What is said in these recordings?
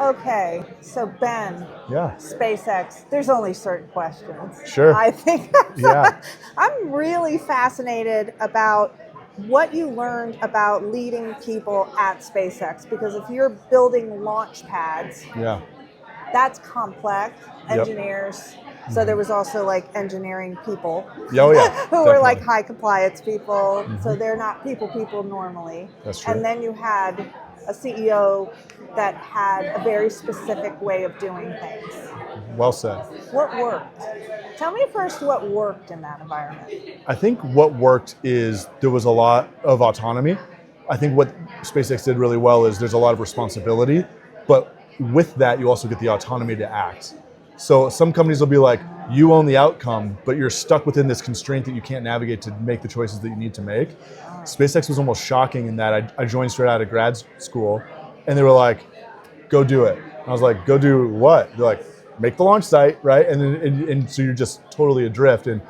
Okay, so Ben, Yeah. SpaceX, there's only certain questions. Sure. I think Yeah. I'm really fascinated about what you learned about leading people at SpaceX, because if you're building launch pads, Yeah. that's complex. Yep. Engineers. So there was also like engineering people Yeah, oh, yeah. who were like Definitely. high compliance people. So they're not people normally. That's true. And then you had a CEO that had a very specific way of doing things. Well said. What worked? Tell me first what worked in that environment. I think what worked is there was a lot of autonomy. I think what SpaceX did really well is there's a lot of responsibility, but with that, you also get the autonomy to act. So some companies will be like, you own the outcome, but you're stuck within this constraint that you can't navigate to make the choices that you need to make. SpaceX was almost shocking in that I joined straight out of grad school, and they were like, go do it. And I was like, go do what? They're like, make the launch site, right? And so you're just totally adrift. And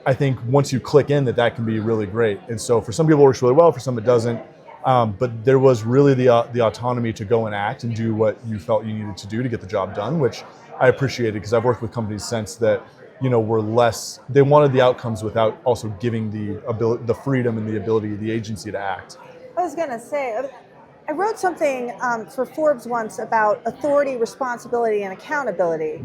I think once you click in that can be really great. And so for some people it works really well, for some it doesn't. But there was really the autonomy to go and act and do what you felt you needed to do to get the job done, which I appreciated because I've worked with companies since that, were less, they wanted the outcomes without also giving the freedom and the ability, the agency to act. I was going to say, I wrote something for Forbes once about authority, responsibility, and accountability.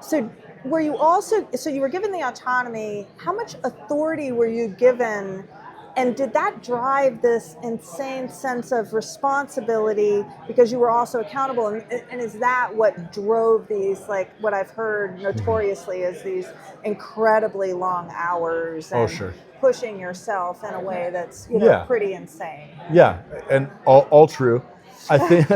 So were you also, so you were given the autonomy, how much authority were you given? And did that drive this insane sense of responsibility because you were also accountable? And is that what drove these, like what I've heard notoriously as these incredibly long hours and pushing yourself in a way that's, pretty insane? Yeah, and all true. I think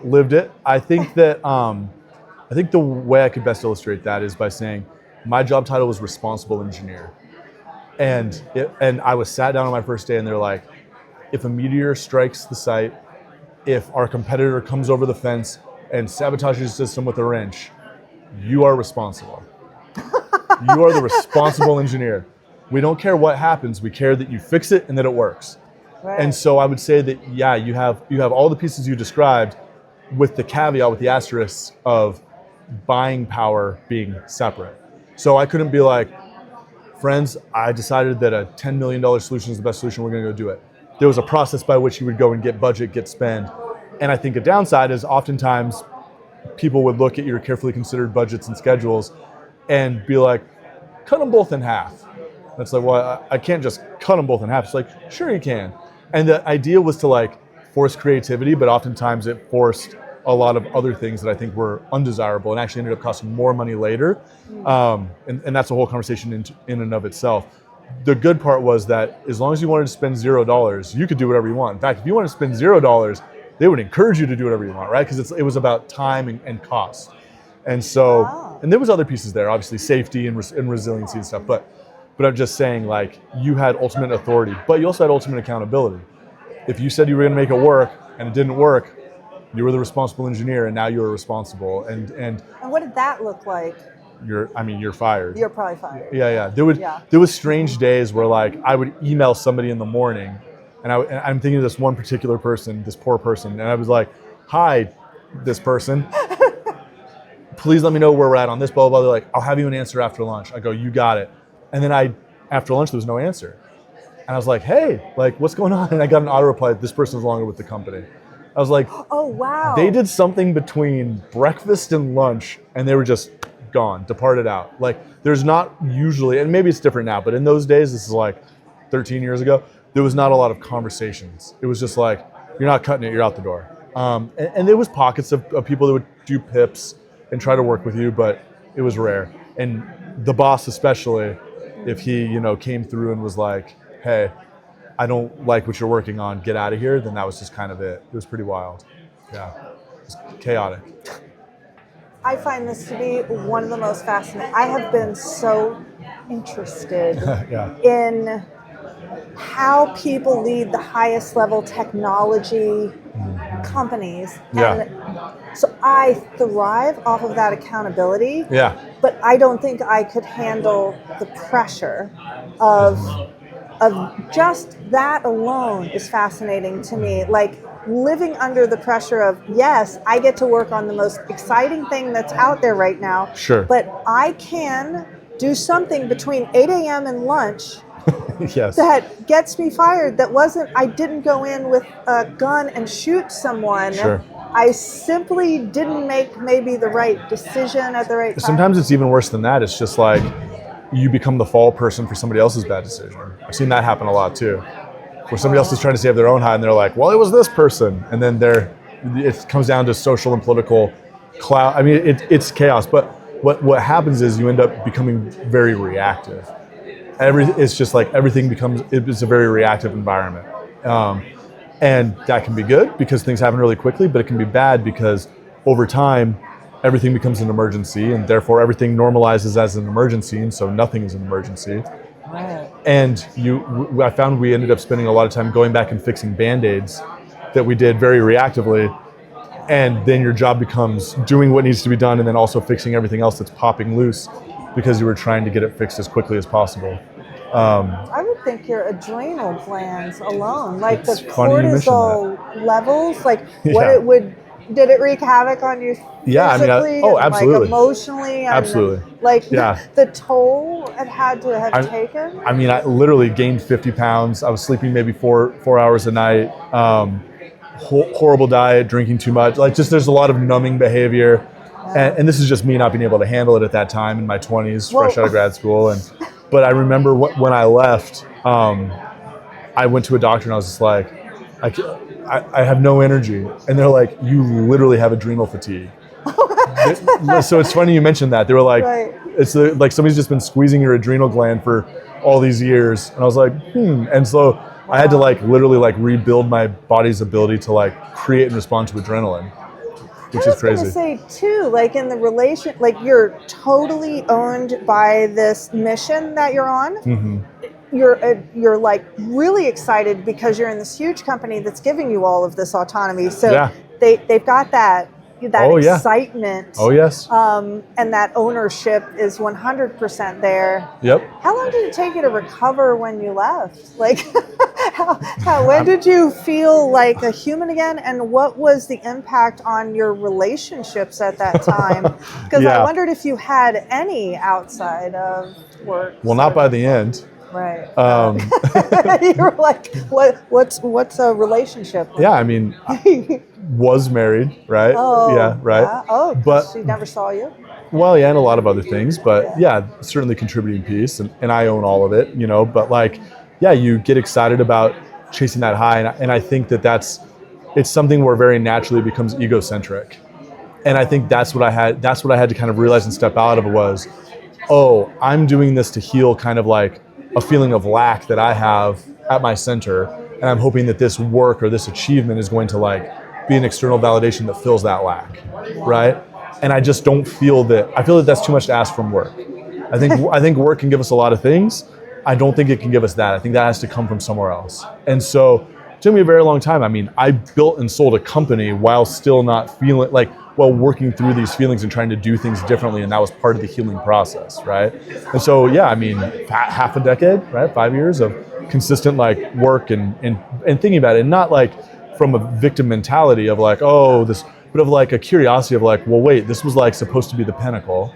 lived it. I think that I think the way I could best illustrate that is by saying my job title was responsible engineer. And I was sat down on my first day and they're like, if a meteor strikes the site, if our competitor comes over the fence and sabotages the system with a wrench, you are responsible. You are the responsible engineer. We don't care what happens. We care that you fix it and that it works. Right. And so I would say that, yeah, you have all the pieces you described with the caveat, with the asterisk of buying power being separate. So I couldn't be like, friends, I decided that a $10 million solution is the best solution, we're gonna go do it. There was a process by which you would go and get budget, get spend. And I think a downside is oftentimes people would look at your carefully considered budgets and schedules and be like, cut them both in half. That's like, well, I can't just cut them both in half. It's like, sure you can. And the idea was to like force creativity, but oftentimes it forced a lot of other things that I think were undesirable and actually ended up costing more money later. And that's a whole conversation in and of itself. The good part was that as long as you wanted to spend $0, you could do whatever you want. In fact, if you wanted to spend $0, they would encourage you to do whatever you want, right? Because it was about time and cost. And so, and there was other pieces there, obviously safety and resiliency and stuff, but I'm just saying, like, you had ultimate authority, but you also had ultimate accountability. If you said you were gonna make it work and it didn't work, you were the responsible engineer, and now you were responsible. And what did that look like? You're fired. You're probably fired. Yeah. There was strange days where like I would email somebody in the morning, and I'm thinking of this one particular person, this poor person, and I was like, "Hi, this person. Please let me know where we're at on this." Blah blah blah. They're like, "I'll have you an answer after lunch." I go, "You got it." And then after lunch, there was no answer, and I was like, "Hey, like, what's going on?" And I got an auto reply: "This person's no longer with the company." I was like, oh, wow. They did something between breakfast and lunch and they were just gone, departed out. Like, there's not usually, and maybe it's different now, but in those days, this is like 13 years ago, there was not a lot of conversations. It was just like, you're not cutting it, you're out the door. And there was pockets of people that would do pips and try to work with you, but it was rare. And the boss especially, if he, came through and was like, hey, I don't like what you're working on, get out of here, then that was just kind of it. It was pretty wild. Yeah, it was chaotic. I find this to be one of the most fascinating. I have been so interested in how people lead the highest level technology companies. And so I thrive off of that accountability. Yeah. But I don't think I could handle the pressure of just that alone is fascinating to me. Like, living under the pressure of, yes, I get to work on the most exciting thing that's out there right now. Sure. But I can do something between 8 a.m. and lunch Yes. that gets me fired. I didn't go in with a gun and shoot someone. Sure. I simply didn't make maybe the right decision at the right time. Sometimes it's even worse than that. It's just like you become the fall person for somebody else's bad decision. I've seen that happen a lot too, where somebody else is trying to save their own hide and they're like, well, it was this person. And then it comes down to social and political clout. I mean, it's chaos. But what happens is you end up becoming very reactive. It's just like it's a very reactive environment. And that can be good because things happen really quickly, but it can be bad because over time, everything becomes an emergency, and therefore everything normalizes as an emergency, and so nothing is an emergency. Right. And I found we ended up spending a lot of time going back and fixing Band-Aids that we did very reactively, and then your job becomes doing what needs to be done and then also fixing everything else that's popping loose because you were trying to get it fixed as quickly as possible. I would think your adrenal glands alone, like the cortisol levels, like did it wreak havoc on you physically absolutely. Like emotionally? And absolutely. The toll it had to have taken? I mean, I literally gained 50 pounds. I was sleeping maybe four hours a night, horrible diet, drinking too much. Like just there's a lot of numbing behavior. And this is just me not being able to handle it at that time in my 20s, fresh out of grad school. But I remember when I left, I went to a doctor and I was just like, I have no energy. And they're like, you literally have adrenal fatigue. So it's funny you mentioned that. They were like, it's like somebody's just been squeezing your adrenal gland for all these years. And I was like, And so I had to literally rebuild my body's ability to create and respond to adrenaline. Which is crazy. I was going to say too, in the relation, you're totally owned by this mission that you're on. Mm-hmm. You're really excited because you're in this huge company that's giving you all of this autonomy. So they've got that excitement. Oh yes. And that ownership is 100% there. Yep. How long did it take you to recover when you left? When did you feel like a human again? And what was the impact on your relationships at that time? Because I wondered if you had any outside of work. Well, not by the end. Right. You were like, what's a relationship? Yeah, I mean, I was married, right? Oh, yeah, right. Yeah. Oh, but she never saw you? Well, yeah, and a lot of other things, but certainly contributing piece, and I own all of it, but you get excited about chasing that high, and I think it's something where very naturally it becomes egocentric. And I think that's what I had to kind of realize and step out of was, I'm doing this to heal kind of a feeling of lack that I have at my center, and I'm hoping that this work or this achievement is going to be an external validation that fills that lack, right? And I just don't feel that. I feel that that's too much to ask from work. I think work can give us a lot of things. I don't think it can give us that. I think that has to come from somewhere else. And so it took me a very long time. I mean, I built and sold a company while still not feeling while working through these feelings and trying to do things differently, and that was part of the healing process, right? And so, I mean, half a decade, right? 5 years of consistent work and thinking about it, and not from a victim mentality of this, but of a curiosity of well, wait, this was supposed to be the pinnacle,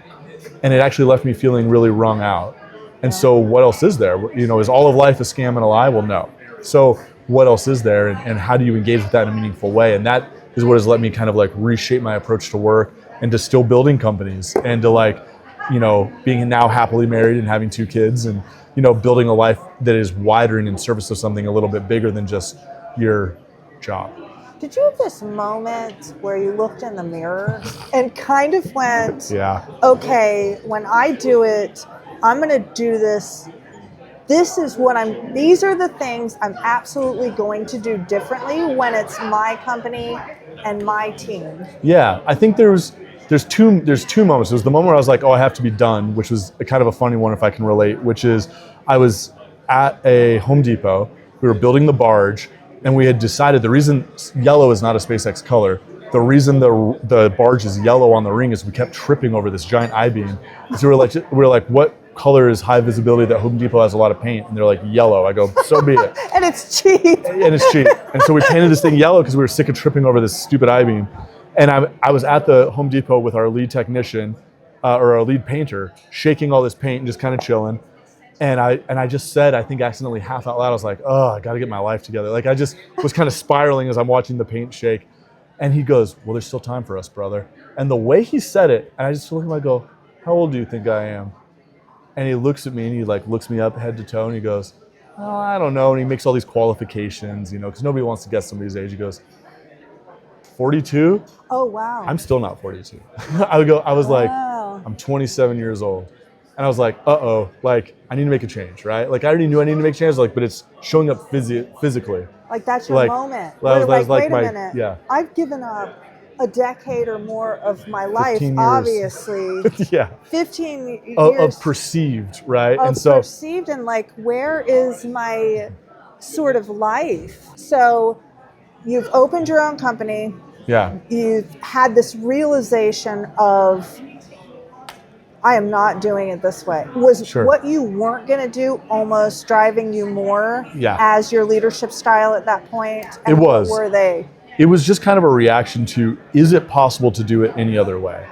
and it actually left me feeling really wrung out. And so what else is there? Is all of life a scam and a lie? Well, no. So what else is there, and how do you engage with that in a meaningful way? And that is what has let me kind of reshape my approach to work and to still building companies and to being now happily married and having 2 kids and, building a life that is wider and in service of something a little bit bigger than just your job. Did you have this moment where you looked in the mirror and kind of went, okay, when I do it, I'm going to do this. These are the things I'm absolutely going to do differently when it's my company and my team. Yeah, I think there's two moments. There's the moment where I was like, I have to be done, which was kind of a funny one if I can relate, which is I was at a Home Depot. We were building the barge, and we had decided the reason yellow is not a SpaceX color, the reason the barge is yellow on the ring is we kept tripping over this giant I-beam. So we were like, what color is high visibility that Home Depot has a lot of paint? And they're like, yellow. I go, so be it. And it's cheap. And it's cheap. And so we painted this thing yellow because we were sick of tripping over this stupid I-beam. And I was at the Home Depot with our lead technician, or our lead painter, shaking all this paint and just kind of chilling. And I just said, I think accidentally half out loud, I was like, oh, I got to get my life together. Like I just was kind of spiraling as I'm watching the paint shake. And he goes, well, there's still time for us, brother. And the way he said it, and I just look at him, I go, how old do you think I am? And he looks at me and he like looks me up head to toe and he goes, oh, I don't know. And he makes all these qualifications, you know, because nobody wants to guess somebody's age. He goes, 42? Oh, wow. I'm still not 42. I was like, Wow. I'm 27 years old. And I was like, uh-oh, like, I need to make a change, right? Like, I already knew I needed to make changes, like, but it's showing up physically. Like, that's your Like, moment. that was Wait like a my- minute. yeah. I've given up a decade or more of my life, 15 years. obviously. Yeah, 15 years of perceived, right? of And so, perceived, and like, where is my sort of life? So you've opened your own company. yeah, You've had this realization of, I am not doing it this way. Was Sure. what you weren't going to do almost driving you more Yeah. as your leadership style at that point? It was. What were they? it was just kind of a reaction to, is it possible to do it any other way?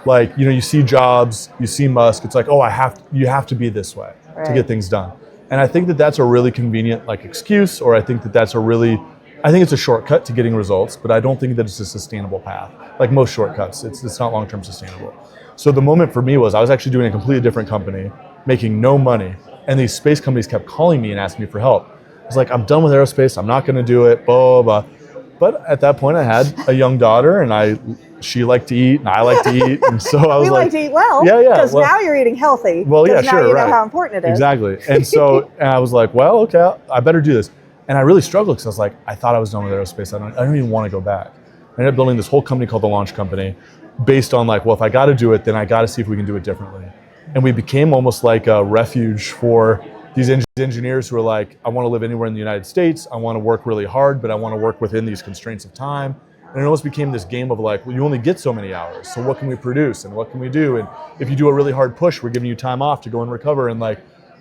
Like, you know, you see Jobs, you see Musk, it's like, oh, you have to be this way to Right. get things done. And I think that that's a really convenient like excuse, or I think that that's I think it's a shortcut to getting results, but I don't think that it's a sustainable path. Like most shortcuts, it's not long-term sustainable. So the moment for me was I was actually doing a completely different company, making no money, and these space companies kept calling me and asking me for help. I was like, I'm done with aerospace, I'm not gonna do it, blah, blah, blah. But at that point I had a young daughter and she liked to eat and I like to eat. And so I was We like to eat well. Yeah, yeah, Because well- now you're eating healthy. well, yeah, 'Cause now sure, you right. know how important it is. Exactly. And so and I was like, well, okay, I better do this. And I really struggled because I was like, I thought I was done with aerospace. I don't even want to go back. I ended up building this whole company called the Launch Company based on like, well, if I got to do it, then I got to see if we can do it differently. And we became almost like a refuge for these engineers who are like, I want to live anywhere in the United States. I want to work really hard, but I want to work within these constraints of time. And it almost became this game of like, well, you only get so many hours. So what can we produce and what can we do? And if you do a really hard push, we're giving you time off to go and recover. And like,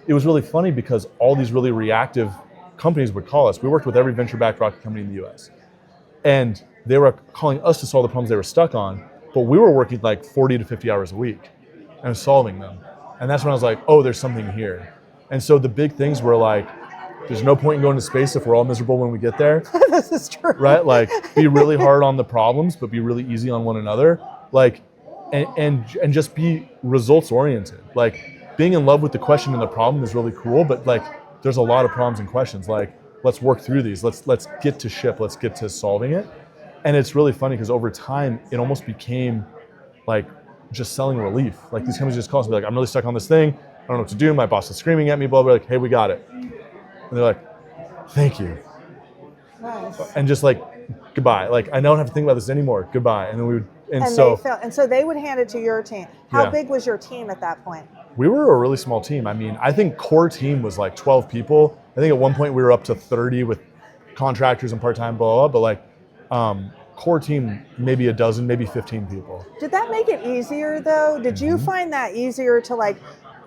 it was really funny because all these really reactive companies would call us. We worked with every venture-backed rocket company in the US. And they were calling us to solve the problems they were stuck on, but we were working like 40 to 50 hours a week and solving them. And that's when I was like, oh, there's something here. And so the big things were like, there's no point in going to space if we're all miserable when we get there, This is true. right? Like, be really hard on the problems, but be really easy on one another. Like, and just be results oriented. Like, being in love with the question and the problem is really cool, but like, there's a lot of problems and questions. Like, let's work through these. Let's get to ship. Let's get to solving it. And it's really funny because over time, it almost became like just selling relief. Like these companies just call us and be like, I'm really stuck on this thing. I don't know what to do. My boss is screaming at me, blah, blah, like, hey, we got it. And they're like, thank you. Nice. And just like, goodbye. Like, I don't have to think about this anymore. Goodbye. And then we would, And so they would hand it to your team. How Yeah. big was your team at that point? we were a really small team. I mean, I think core team was like 12 people. I think at one point we were up to 30 with contractors and part-time, blah, blah, but like core team, maybe a dozen, maybe 15 people. Did that make it easier though? Did you Mm-hmm. find that easier to like,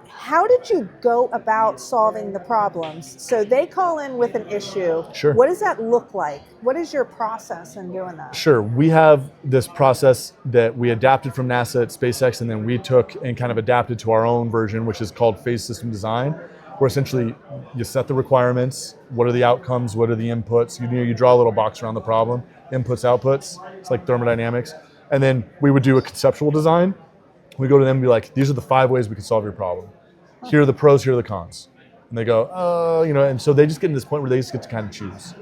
how did you go about solving the problems? So they call in with an issue. Sure. What does that look like? What is your process in doing that? Sure, we have this process that we adapted from NASA at SpaceX, and then we took and kind of adapted to our own version, which is called phase system design, where essentially you set the requirements, what are the outcomes, what are the inputs, you draw a little box around the problem, inputs, outputs, it's like thermodynamics, and then we would do a conceptual design. We go to them and be like, these are the 5 ways we can solve your problem. Here are the pros, here are the cons. And they go, oh, and so they just get to this point where they just get to kind of choose.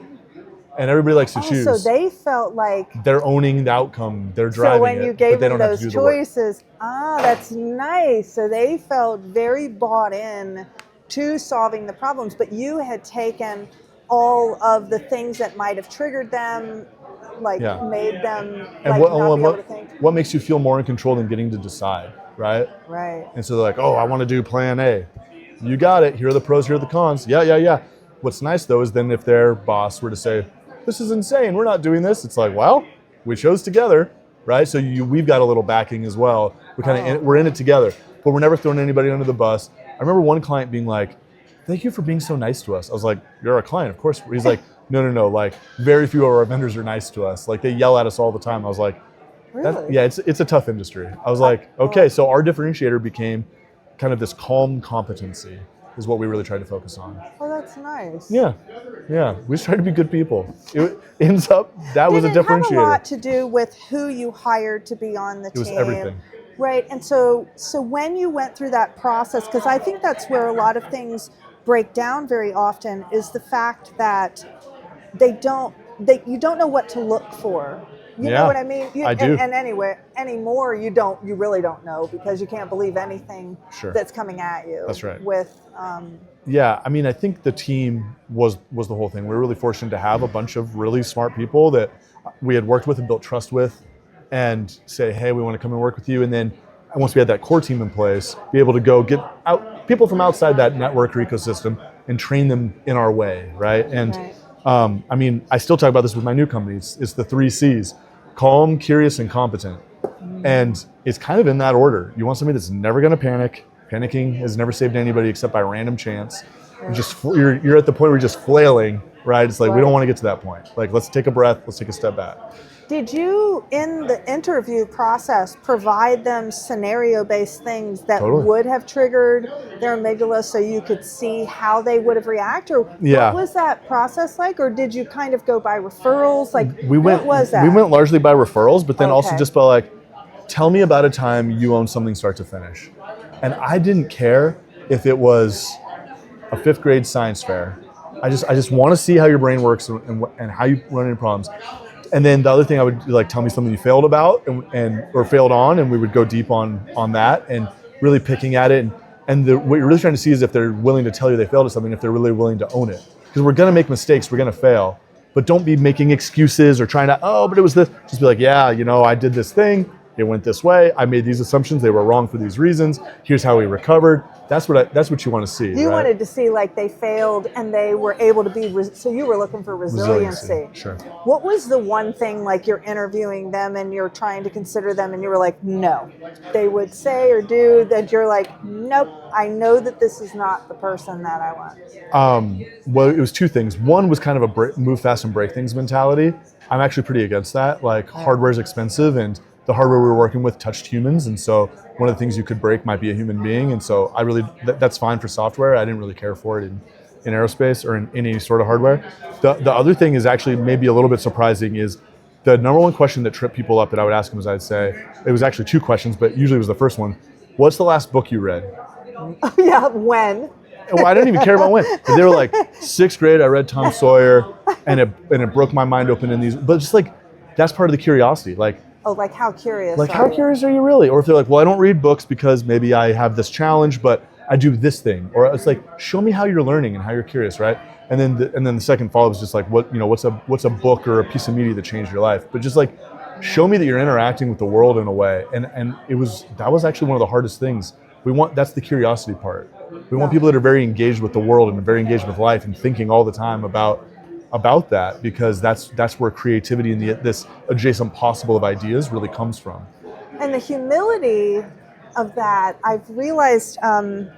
And everybody likes to choose. So they felt like, They're owning the outcome, they're driving so when it, you but gave they them don't have to those do the work. choices, that's nice. So they felt very bought in to solving the problems, but you had taken all of the things that might have triggered them, like Yeah. made them And like not be able to think. what makes you feel more in control than getting to decide, right? Right. And so they're like, oh, I want to do plan A. You got it. Here are the pros, here are the cons. Yeah. What's nice though is then if their boss were to say, this is insane, we're not doing this, it's like, well, we chose together, right? So we've got a little backing as well. We're in it together, but we're never throwing anybody under the bus. I remember one client being like, thank you for being so nice to us. I was like, you're our client, of course. He's like, no, like very few of our vendors are nice to us. Like they yell at us all the time. I was like, Really? yeah, it's a tough industry. I was like, okay, so our differentiator became kind of this calm competency is what we really tried to focus on. Oh, that's nice. Yeah. We just tried to be good people. It ends up, that was a differentiator. Did it have a lot to do with who you hired to be on the team? It was everything. Right, and so when you went through that process, because I think that's where a lot of things break down very often, is the fact that you don't know what to look for. You know what I mean? I do. And anyway, anymore, you really don't know, because you can't believe anything that's coming at you. That's right. Yeah, I mean, I think the team was the whole thing. We were really fortunate to have a bunch of really smart people that we had worked with and built trust with, and say, hey, we want to come and work with you. And then once we had that core team in place, be able to go get out people from outside that network or ecosystem and train them in our way, right? And I mean, I still talk about this with my new companies. It's the 3 C's: calm, curious, and competent. And it's kind of in that order. You want somebody that's never going to panic. Panicking has never saved anybody except by random chance. You're at the point where you're just flailing, right? It's like, we don't want to get to that point. Like, let's take a breath. Let's take a step back. Did you, in the interview process, provide them scenario-based things that would have triggered their amygdala so you could see how they would have reacted? Or what was that process like? Or did you kind of go by referrals? Like, what was that? We went largely by referrals, but then also just by like, tell me about a time you owned something start to finish. And I didn't care if it was a 5th grade science fair. I just want to see how your brain works and how you run into problems. And then the other thing I would like, tell me something you failed about or failed on, and we would go deep on that and really picking at it. And what you're really trying to see is if they're willing to tell you they failed at something, if they're really willing to own it. Because we're going to make mistakes, we're going to fail. But don't be making excuses or trying to, but it was this. Just be like, I did this thing. It went this way. I made these assumptions. They were wrong for these reasons. Here's how we recovered. That's what you want to see. You wanted to see like they failed and they were able to be. So you were looking for resiliency. Sure. What was the one thing, like you're interviewing them and you're trying to consider them and you were like, no, they would say or do that you're like, nope, I know that this is not the person that I want? Well, it was 2 things. One was kind of a move fast and break things mentality. I'm actually pretty against that. Like hardware is expensive, and the hardware we were working with touched humans, and so one of the things you could break might be a human being, and so I really that's fine for software. I didn't really care for it in aerospace or in any sort of hardware. The other thing is actually maybe a little bit surprising is the number one question that tripped people up that I would ask them is I'd say, it was actually 2 questions, but usually it was the first one. What's the last book you read? Oh, yeah, when? Well, I didn't even care about when. But they were like, 6th grade, I read Tom Sawyer, and it broke my mind open in these. But just like, that's part of the curiosity. Like, like how curious? Like, how curious are you really? Or if they're like, well, I don't read books because maybe I have this challenge, but I do this thing. Or it's like, show me how you're learning and how you're curious, right? And then the second follow-up is just like, what's a book or a piece of media that changed your life? But just like, show me that you're interacting with the world in a way. And that was actually one of the hardest things. That's the curiosity part. We want people that are very engaged with the world and very engaged with life and thinking all the time about that, because that's where creativity and this adjacent possible of ideas really comes from. And the humility of that, I've realized in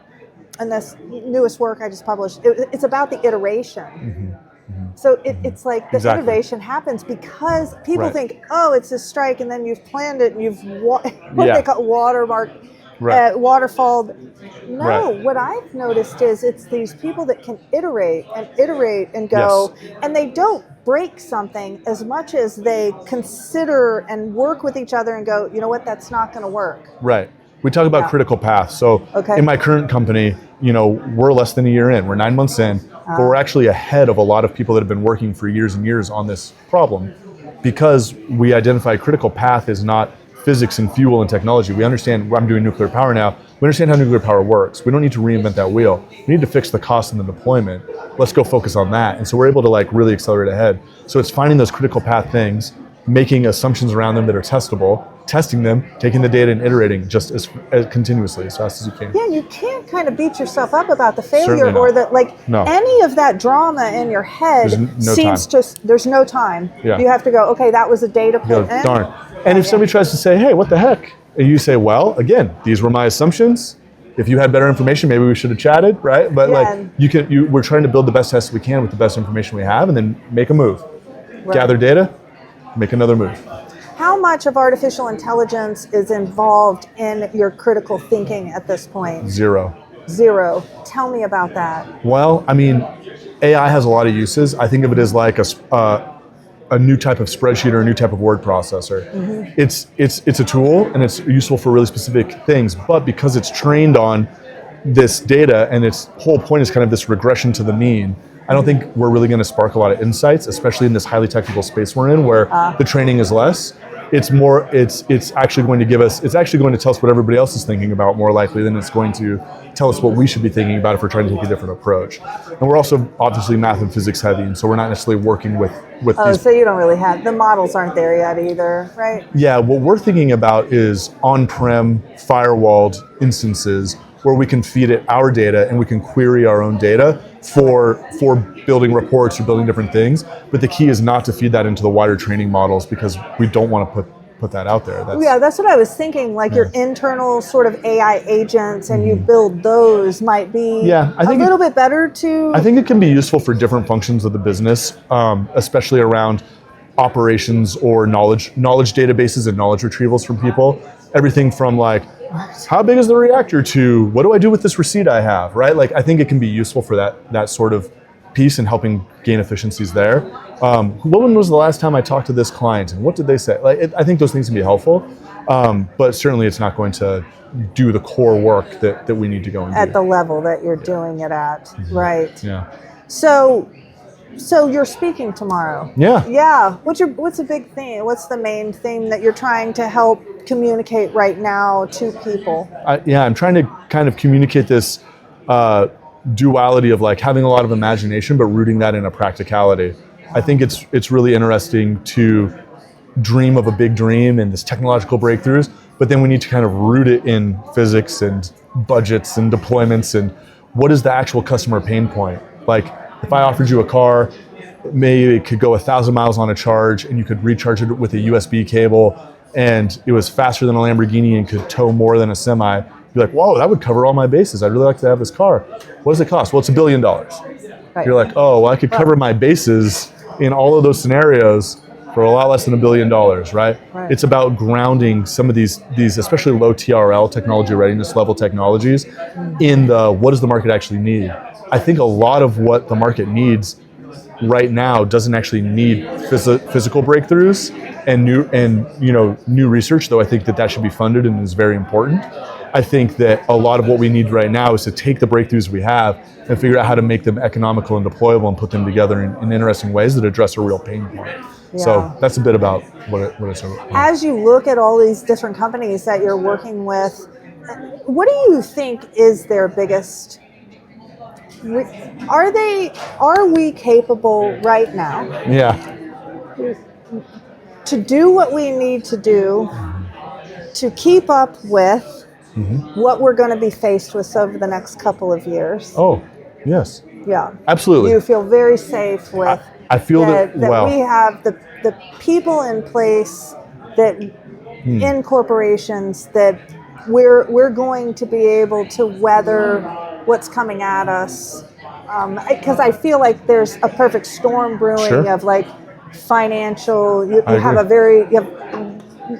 this newest work I just published, it's about the iteration. Mm-hmm. So it's like the innovation happens because people think, it's a strike, and then you've planned it and you've they call watermark. Waterfall. No, what I've noticed is it's these people that can iterate and go, and they don't break something as much as they consider and work with each other and go, you know what, that's not going to work. Right. We talk about critical path. So in my current company, we're less than a year in. We're 9 months in, but we're actually ahead of a lot of people that have been working for years and years on this problem, because we identify critical path is not physics and fuel and technology. We understand, I'm doing nuclear power now, we understand how nuclear power works. We don't need to reinvent that wheel. We need to fix the cost and the deployment. Let's go focus on that. And so we're able to really accelerate ahead. So it's finding those critical path things, making assumptions around them that are testable, testing them, taking the data and iterating just as continuously, as fast as you can. Yeah, you can't kind of beat yourself up about the failure or that, any of that drama in your head there's no time. Yeah. You have to go, okay, that was a data point. Darn. And if somebody tries to say, hey, what the heck? And you say, well, again, these were my assumptions. if you had better information, maybe we should have chatted, right? But Yeah. like we're trying to build the best test we can with the best information we have, and then make a move. Right. Gather data, make another move. How much of artificial intelligence is involved in your critical thinking at this point? Zero. Tell me about that. Well, I mean, AI has a lot of uses. I think of it as like a new type of spreadsheet or a new type of word processor. Mm-hmm. It's a tool, and it's useful for really specific things. But because it's trained on this data, and its whole point is kind of this regression to the mean, I don't think we're really going to spark a lot of insights, especially in this highly technical space we're in, where the training is less. It's actually going to tell us what everybody else is thinking about more likely than it's going to tell us what we should be thinking about if we're trying to take a different approach. And we're also obviously math and physics heavy, and so we're not necessarily working with these. So you don't really have, the models aren't there yet either, right? Yeah, what we're thinking about is on-prem firewalled instances where we can feed it our data and we can query our own data for building reports or building different things. But the key is not to feed that into the wider training models, because we don't want to put that out there. That's what I was thinking, like your internal sort of AI agents, and you build those might be a little bit better to... I think it can be useful for different functions of the business, especially around operations or knowledge databases and knowledge retrievals from people. Everything from like, how big is the reactor, to what do I do with this receipt I have, right? Like, I think it can be useful for that sort of piece and helping gain efficiencies there. When was the last time I talked to this client and what did they say? Like, I think those things can be helpful, but certainly it's not going to do the core work that we need to go and do. At the level that you're doing it at, right? Yeah. So you're speaking tomorrow. Yeah. Yeah. What's the big thing? What's the main thing that you're trying to help communicate right now to people? I'm trying to kind of communicate this duality of like having a lot of imagination, but rooting that in a practicality. I think it's really interesting to dream of a big dream and this technological breakthroughs, but then we need to kind of root it in physics and budgets and deployments and what is the actual customer pain point. Like, if I offered you a car, maybe it could go 1,000 miles on a charge and you could recharge it with a USB cable, and it was faster than a Lamborghini and could tow more than a semi, you're like, whoa, that would cover all my bases. I'd really like to have this car. What does it cost? Well, it's $1 billion. Right. You're like, oh, well, I could cover my bases in all of those scenarios for a lot less than $1 billion, right? It's about grounding some of these especially low TRL, technology readiness level technologies, in the what does the market actually need. I think a lot of what the market needs right now doesn't actually need physical breakthroughs and new research, though I think that should be funded and is very important. I think that a lot of what we need right now is to take the breakthroughs we have and figure out how to make them economical and deployable and put them together in interesting ways that address a real pain point. Yeah. So that's a bit about what it's about. As you look at all these different companies that you're working with, what do you think is their biggest... Are we capable right now? Yeah. To do what we need to do to keep up with what we're going to be faced with over the next couple of years? Oh, yes. Yeah. Absolutely. You feel very safe with... I feel that we have the people in place that in corporations that we're going to be able to weather what's coming at us, because I feel like there's a perfect storm brewing of like financial. You have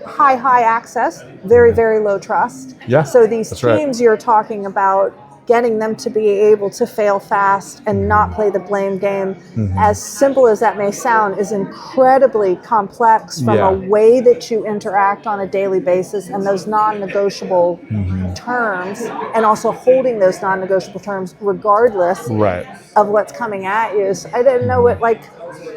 high access, very, very low trust. Yeah. So these teams you're talking about, getting them to be able to fail fast and not play the blame game, as simple as that may sound, is incredibly complex from a way that you interact on a daily basis, and those non-negotiable terms, and also holding those non-negotiable terms regardless of what's coming at you. So I didn't know what, like,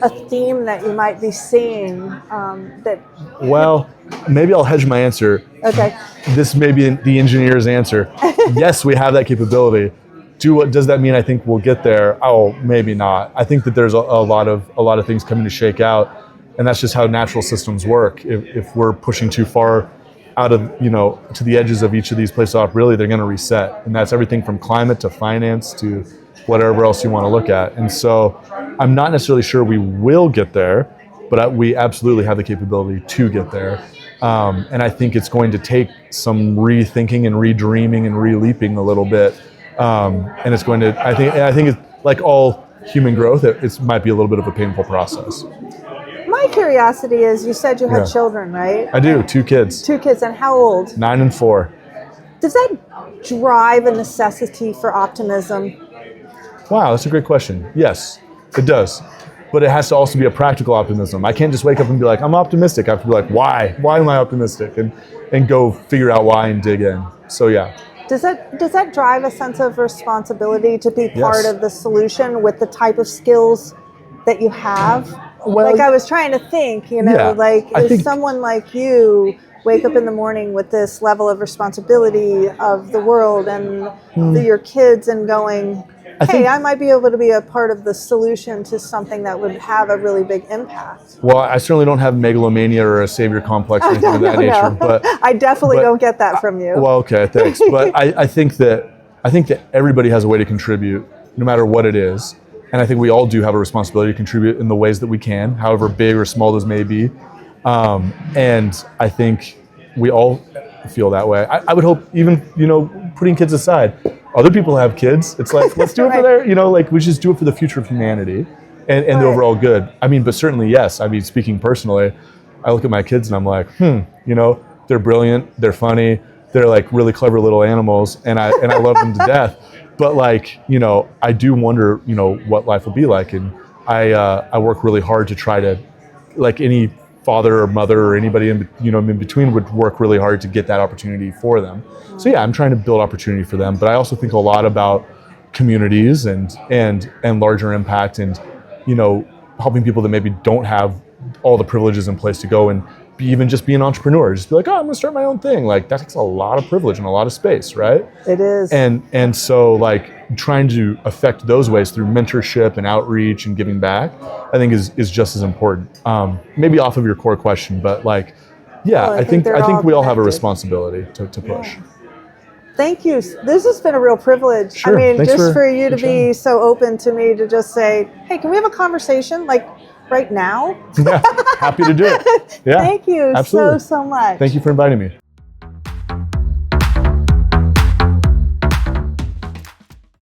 a theme that you might be seeing that... Well, maybe I'll hedge my answer. Okay. This may be the engineer's answer. Yes, we have that capability. Does that mean I think we'll get there? Oh, maybe not. I think that there's a lot of things coming to shake out, and that's just how natural systems work. If we're pushing too far out of, to the edges of each of these places off, really, they're going to reset. And that's everything from climate to finance to whatever else you want to look at. And so I'm not necessarily sure we will get there, but we absolutely have the capability to get there. And I think it's going to take some rethinking and redreaming and releaping a little bit. And it's going to, I think it's like all human growth, it might be a little bit of a painful process. My curiosity is, you said you had Yeah. children, right? I do, 2 kids. 2 kids, and how old? 9 and 4. Does that drive a necessity for optimism? Wow, that's a great question. Yes, it does. But it has to also be a practical optimism. I can't just wake up and be like, I'm optimistic. I have to be like, why? Why am I optimistic? And go figure out why and dig in. So yeah. Does that drive a sense of responsibility to be part Yes. of the solution with the type of skills that you have? Well, like I was trying to think, yeah, like I is think- someone like you wake up in the morning with this level of responsibility of the world and your kids and going, hey, I might be able to be a part of the solution to something that would have a really big impact. Well, I certainly don't have megalomania or a savior complex or anything of that nature. But I definitely but- don't get that from you. well, okay, thanks. But I think that everybody has a way to contribute, no matter what it is. And I think we all do have a responsibility to contribute in the ways that we can, however big or small those may be. And I think we all feel that way. I would hope, even, putting kids aside, other people have kids. It's like, let's do it for Right. their, like we just do it for the future of humanity and the Right. overall good. I mean, but certainly, yes. I mean, speaking personally, I look at my kids and I'm like, they're brilliant, they're funny, they're like really clever little animals, and I love them to death. But like, I do wonder, what life will be like. And I work really hard to try to, like any father or mother or anybody in between would work really hard to get that opportunity for them. So yeah, I'm trying to build opportunity for them. But I also think a lot about communities and larger impact and, helping people that maybe don't have all the privileges in place to go and even just be an entrepreneur. Just be like, oh, I'm gonna start my own thing. Like that takes a lot of privilege and a lot of space, right? It is. And so like trying to affect those ways through mentorship and outreach and giving back, I think is just as important. Maybe off of your core question, but like, yeah, Well, I think we all have a connected. responsibility to push. Yeah. Thank you. This has been a real privilege. Sure. I mean, Thanks just for you to chatting. be so open to me to just say, hey, can we have a conversation like right now? Yeah, happy to do it. Yeah, Thank you absolutely. so much. Thank you for inviting me.